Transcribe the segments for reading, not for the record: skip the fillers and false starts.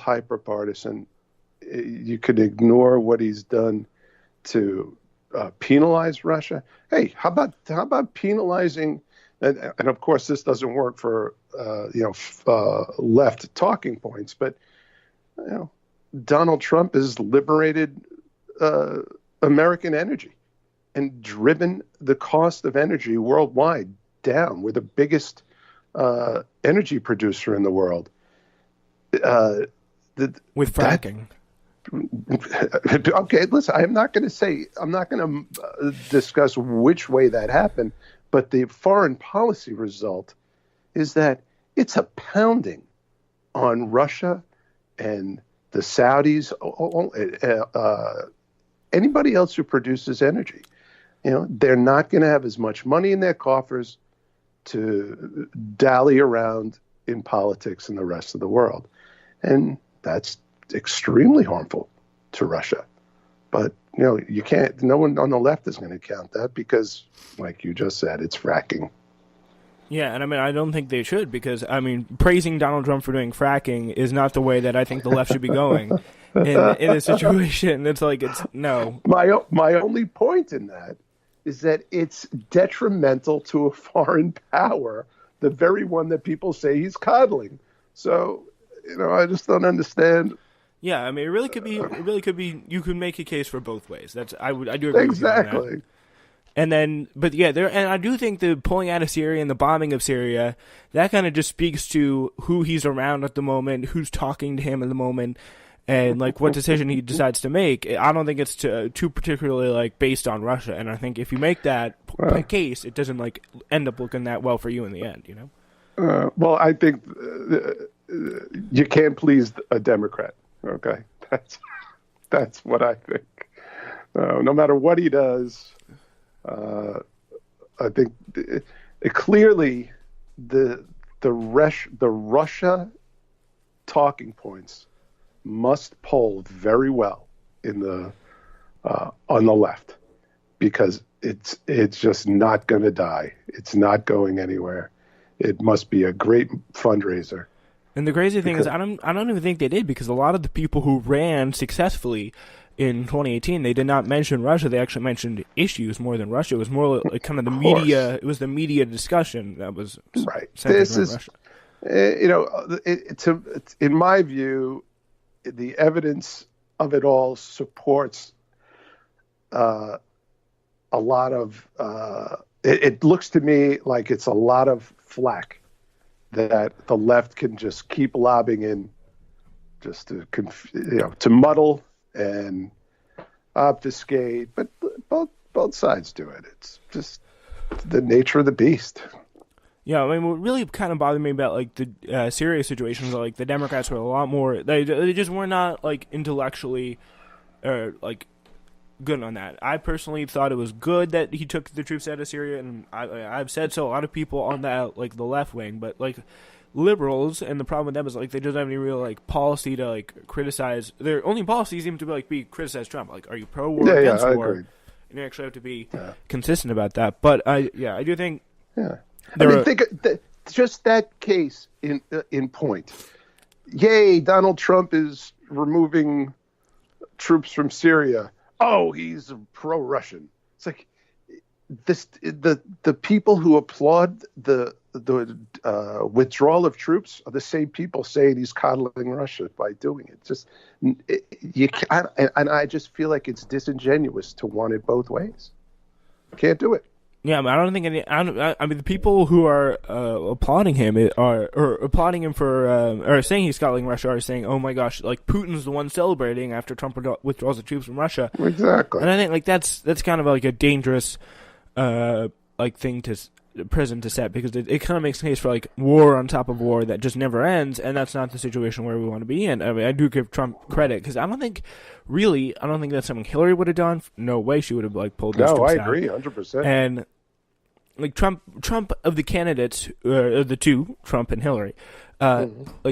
hyper-partisan. You could ignore what he's done to penalize Russia. Hey, how about penalizing? And of course, this doesn't work for left talking points. But Donald Trump has liberated American energy and driven the cost of energy worldwide down. We're the biggest energy producer in the world. With fracking. Okay, listen, I'm not going to discuss which way that happened, but the foreign policy result is that it's a pounding on Russia and the Saudis, anybody else who produces energy. They're not going to have as much money in their coffers to dally around in politics in the rest of the world. And that's extremely harmful to Russia. But, you can't, no one on the left is going to count that because, like you just said, it's fracking. Yeah, and I don't think they should because, praising Donald Trump for doing fracking is not the way that I think the left should be going in a situation. It's no. My only point in that is that it's detrimental to a foreign power, the very one that people say he's coddling. So, I just don't understand. Yeah, it really could be. You could make a case for both ways. I do agree exactly. With you on that. And then, but yeah, and I do think the pulling out of Syria and the bombing of Syria, that kind of just speaks to who he's around at the moment, who's talking to him at the moment, and what decision he decides to make. I don't think it's too particularly based on Russia. And I think if you make that case, it doesn't end up looking that well for you in the end. Well, I think you can't please a Democrat. Okay, that's what I think. No matter what he does. I think clearly the Russia talking points must poll very well in the on the left because it's just not going to die. It's not going anywhere. It must be a great fundraiser. And the crazy thing is, I don't even think they did because a lot of the people who ran successfully in 2018, they did not mention Russia. They actually mentioned issues more than Russia. It was more kind of the media. It was the media discussion that was right. This is, Russia. In my view, the evidence of it all supports a lot of. It looks to me like it's a lot of flack that the left can just keep lobbing in, just to muddle and obfuscate, but both sides do it. It's just the nature of the beast. Yeah, what really kind of bothered me about the Syria situation is the Democrats were a lot more. They just were not intellectually, good on that. I personally thought it was good that he took the troops out of Syria, and I've said so. A lot of people on that the left wing, but liberals, and the problem with them is they don't have any real policy to criticize. Their only policy seems to be criticize Trump. Are you pro war or against war? Agree. And you actually have to be consistent about that. But I do think. Yeah, think just that case in point. Yay! Donald Trump is removing troops from Syria. Oh, he's pro-Russian. It's the people who applaud the withdrawal of troops are the same people saying he's coddling Russia by doing it. And I just feel like it's disingenuous to want it both ways. Can't do it. Yeah, I don't think any. The people who are applauding him or applauding him for or saying he's coddling Russia are saying, "Oh my gosh, Putin's the one celebrating after Trump withdraws the troops from Russia." Exactly. And I think that's kind of a dangerous thing to prison to set because it kind of makes a case for war on top of war that just never ends, and that's not the situation where we want to be in. I do give Trump credit because I don't think that's something Hillary would have done. No way she would have pulled this. No, I agree 100%. And Trump of the candidates, the two, Trump and Hillary,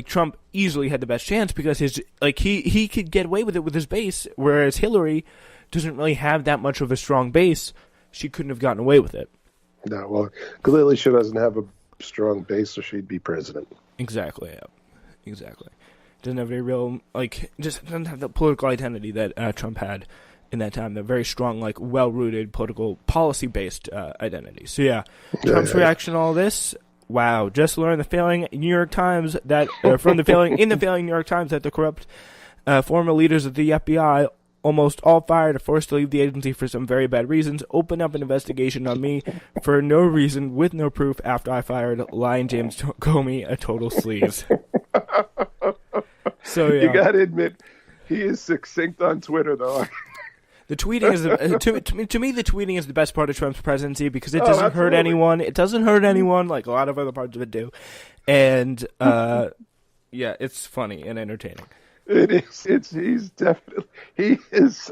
Trump easily had the best chance because he could get away with it with his base, whereas Hillary doesn't really have that much of a strong base. She couldn't have gotten away with it. No, well, clearly she doesn't have a strong base, so she'd be president. Exactly. Yeah. Exactly. Doesn't have any real, like, just doesn't have the political identity that Trump had in that time. The very strong, like, well-rooted political policy-based identity. So yeah, Trump's reaction to all this. Wow, just learned the failing New York Times that from the failing New York Times that the corrupt former leaders of the FBI, almost all fired or forced to leave the agency for some very bad reasons, opened up an investigation on me for no reason with no proof after I fired lying James Comey a total sleaze. So yeah. You gotta admit, he is succinct on Twitter though. The tweeting is to me the tweeting is the best part of Trump's presidency because it doesn't hurt anyone. It doesn't hurt anyone like a lot of other parts of it do, and yeah, it's funny and entertaining. It is. He is.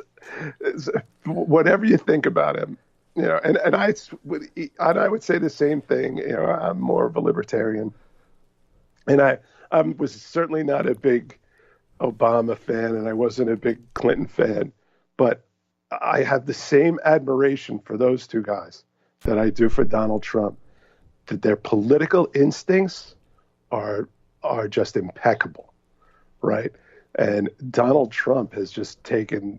Whatever you think about him, you know, and I would say the same thing. You know, I'm more of a libertarian, and I was certainly not a big Obama fan, and I wasn't a big Clinton fan, but I have the same admiration for those two guys that I do for Donald Trump. That their political instincts are just impeccable, right? And Donald Trump has just taken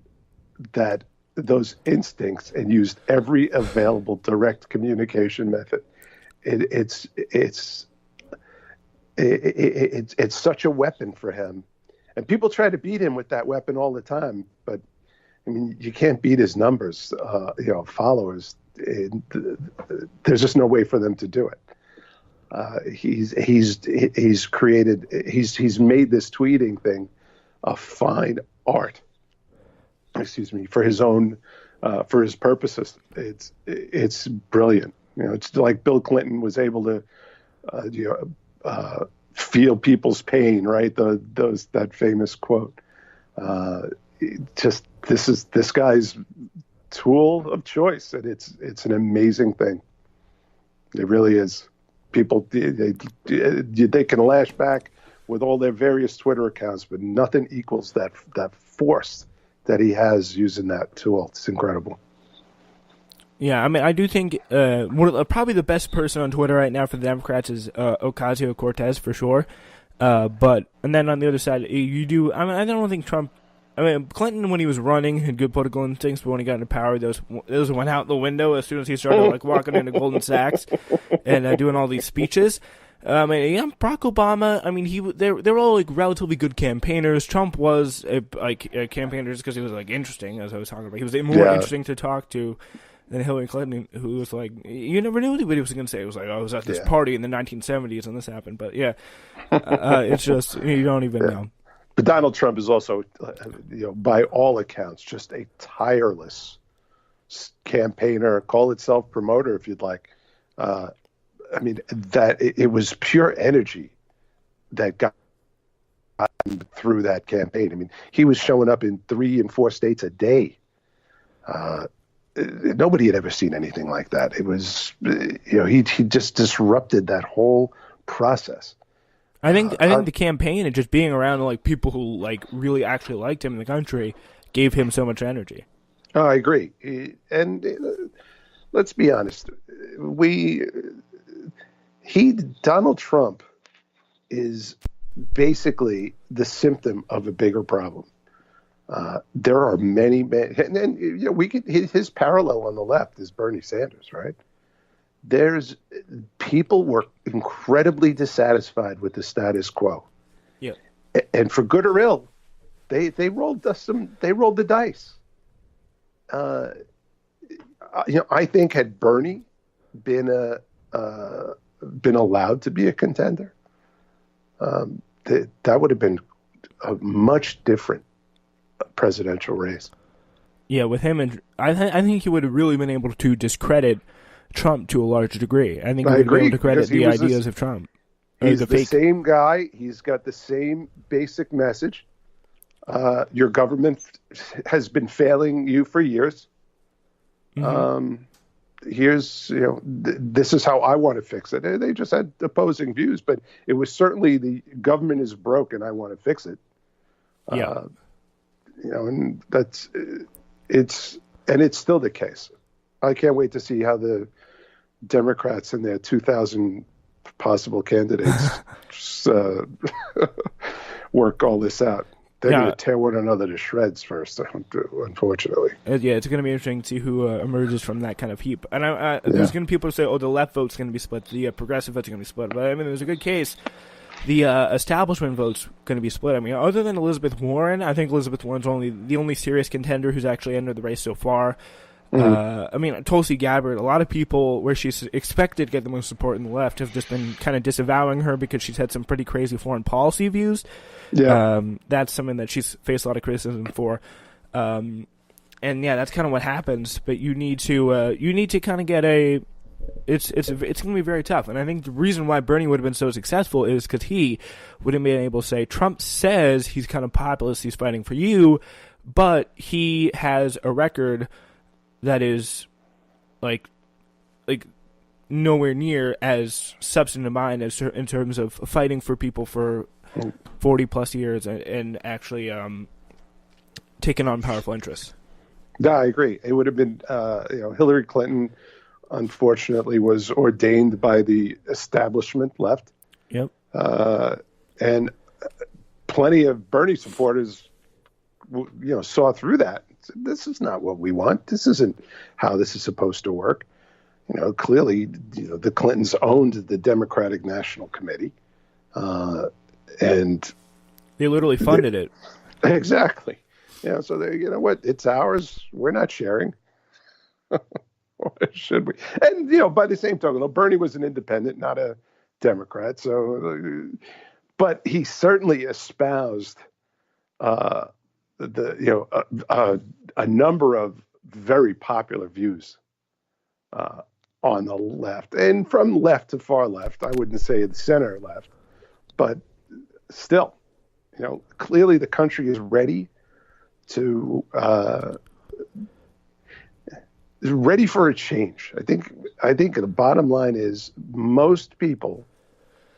those instincts and used every available direct communication method. It's such a weapon for him, and people try to beat him with that weapon all the time. But I mean, you can't beat his numbers, followers. There's just no way for them to do it. He's made this tweeting thing a fine art, for his own, for his purposes. It's brilliant. You know, it's like Bill Clinton was able to, feel people's pain, right? That famous quote. This guy's tool of choice, and it's an amazing thing. It really is. People they can lash back with all their various Twitter accounts, but nothing equals that force that he has using that tool. It's incredible. Yeah, I mean, I do think probably the best person on Twitter right now for the Democrats is Ocasio-Cortez for sure. And then on the other side, you do. I mean, I don't think Trump. I mean, Clinton, when he was running, had good political instincts, but when he got into power, those went out the window as soon as he started like walking into Goldman Sachs and doing all these speeches. Barack Obama. I mean, they're all like relatively good campaigners. Trump was a campaigner just because he was like interesting, as I was talking about. He was more interesting to talk to than Hillary Clinton, who was like, you never knew what he was going to say. It was like, I was at this party in the 1970s and this happened. But yeah, it's just you don't even know. But Donald Trump is also, by all accounts, just a tireless campaigner. Call it self-promoter if you'd like. I mean, that it was pure energy that got him through that campaign. I mean, he was showing up in 3 and 4 states a day. Nobody had ever seen anything like that. It was, he just disrupted that whole process. I think the campaign and just being around like people who like really actually liked him in the country gave him so much energy. Oh, I agree. And let's be honest, Donald Trump is basically the symptom of a bigger problem. There are many, and his parallel on the left is Bernie Sanders, right? People were incredibly dissatisfied with the status quo. Yeah. And for good or ill, they rolled the dice. I think had Bernie been allowed to be a contender, that would have been a much different presidential race. Yeah, with him, and I think he would have really been able to discredit Trump to a large degree. I think he would be able to credit the ideas of Trump. He's the same guy. He's got the same basic message. Your government has been failing you for years. Mm-hmm. This is how I want to fix it. They just had opposing views, but it was certainly the government is broken. I want to fix it. Yeah. And it's still the case. I can't wait to see how the Democrats and their 2,000 possible candidates work all this out. They're Yeah. going to tear one another to shreds first, unfortunately. Yeah, it's going to be interesting to see who emerges from that kind of heap. And there's going to be people who say, "Oh, the left vote's going to be split, the progressive vote's going to be split." But I mean, there's a good case. The establishment vote's going to be split. I mean, other than Elizabeth Warren, I think Elizabeth Warren's the only serious contender who's actually entered the race so far. I mean, Tulsi Gabbard, a lot of people where she's expected to get the most support in the left have just been kind of disavowing her because she's had some pretty crazy foreign policy views. Yeah. That's something that she's faced a lot of criticism for. And yeah, that's kind of what happens. But you need to kind of get a. It's going to be very tough, and I think the reason why Bernie would have been so successful is because he would have been able to say, Trump says he's kind of populist, he's fighting for you, but he has a record that is like nowhere near as substantive mind as in terms of fighting for people for 40 plus years and actually taking on powerful interests. No, I agree. It would have been, Hillary Clinton, unfortunately, was ordained by the establishment left. Yep. And plenty of Bernie supporters, saw through that. This is not what we want. This isn't how this is supposed to work. Clearly, the Clintons owned the Democratic National Committee, and they literally funded it. Exactly. So they, what? It's ours. We're not sharing. Or should we? And by the same token, Bernie was an independent, not a Democrat. So, but he certainly espoused a number of very popular views on the left, and from left to far left. I wouldn't say the center left, but still, clearly the country is ready to. Ready for a change. I think the bottom line is most people,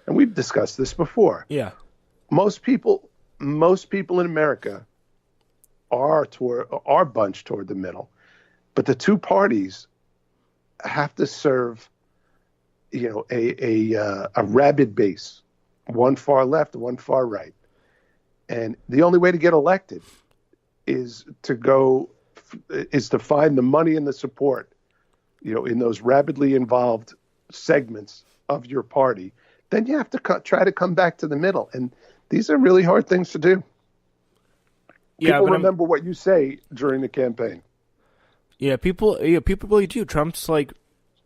and we've discussed this before. Yeah. Most people in America are bunched toward the middle, but the two parties have to serve, a rabid base, one far left, one far right, and the only way to get elected is to find the money and the support, in those rabidly involved segments of your party. Then you have to try to come back to the middle. And these are really hard things to do. People remember what you say during the campaign. Yeah, people really do. Trump's feeling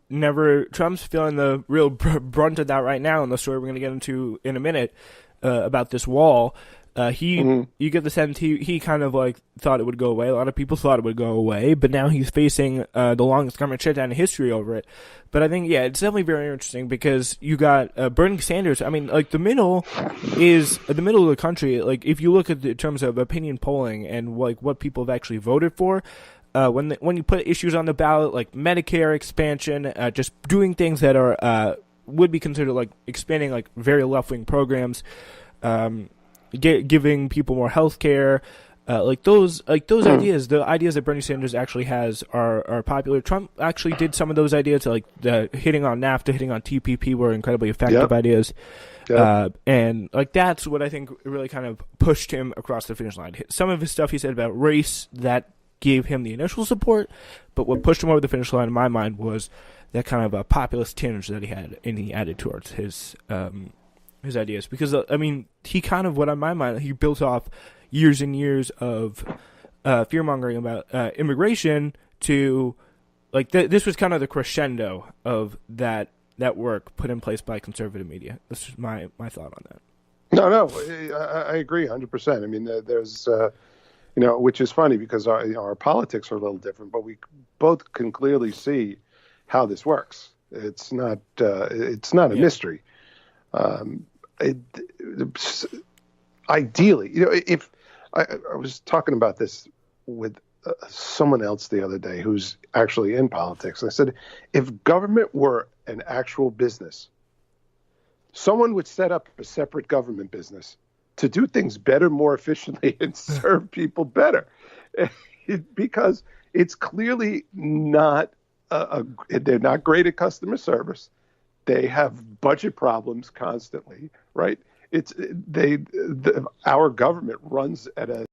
the real brunt of that right now in the story we're going to get into in a minute about this wall. You get the sense he kind of thought it would go away. A lot of people thought it would go away, but now he's facing the longest government shutdown in history over it. But I think, it's definitely very interesting because you got Bernie Sanders. I mean, the middle is the middle of the country. If you look at the terms of opinion polling and what people have actually voted for, when you put issues on the ballot like Medicare expansion, just doing things that are would be considered expanding very left wing programs. Giving people more health care, those ideas, the ideas that Bernie Sanders actually has are popular. Trump actually did some of those ideas, the hitting on NAFTA, hitting on TPP, were incredibly effective ideas. Yep. And that's what I think really kind of pushed him across the finish line. Some of his stuff he said about race that gave him the initial support, but what pushed him over the finish line in my mind was that kind of a populist tinge that he had and he added towards his ideas, because he kind of, in my mind, he built off years and years of fear mongering about immigration to this was kind of the crescendo of that work put in place by conservative media. This is my thought on that. No, I agree 100%. I mean, there's which is funny because our politics are a little different, but we both can clearly see how this works. It's not a mystery. Ideally, if I was talking about this with someone else the other day who's actually in politics, I said, if government were an actual business, someone would set up a separate government business to do things better, more efficiently, and serve people better, because it's clearly not they're not great at customer service. They have budget problems constantly, right? our government runs at a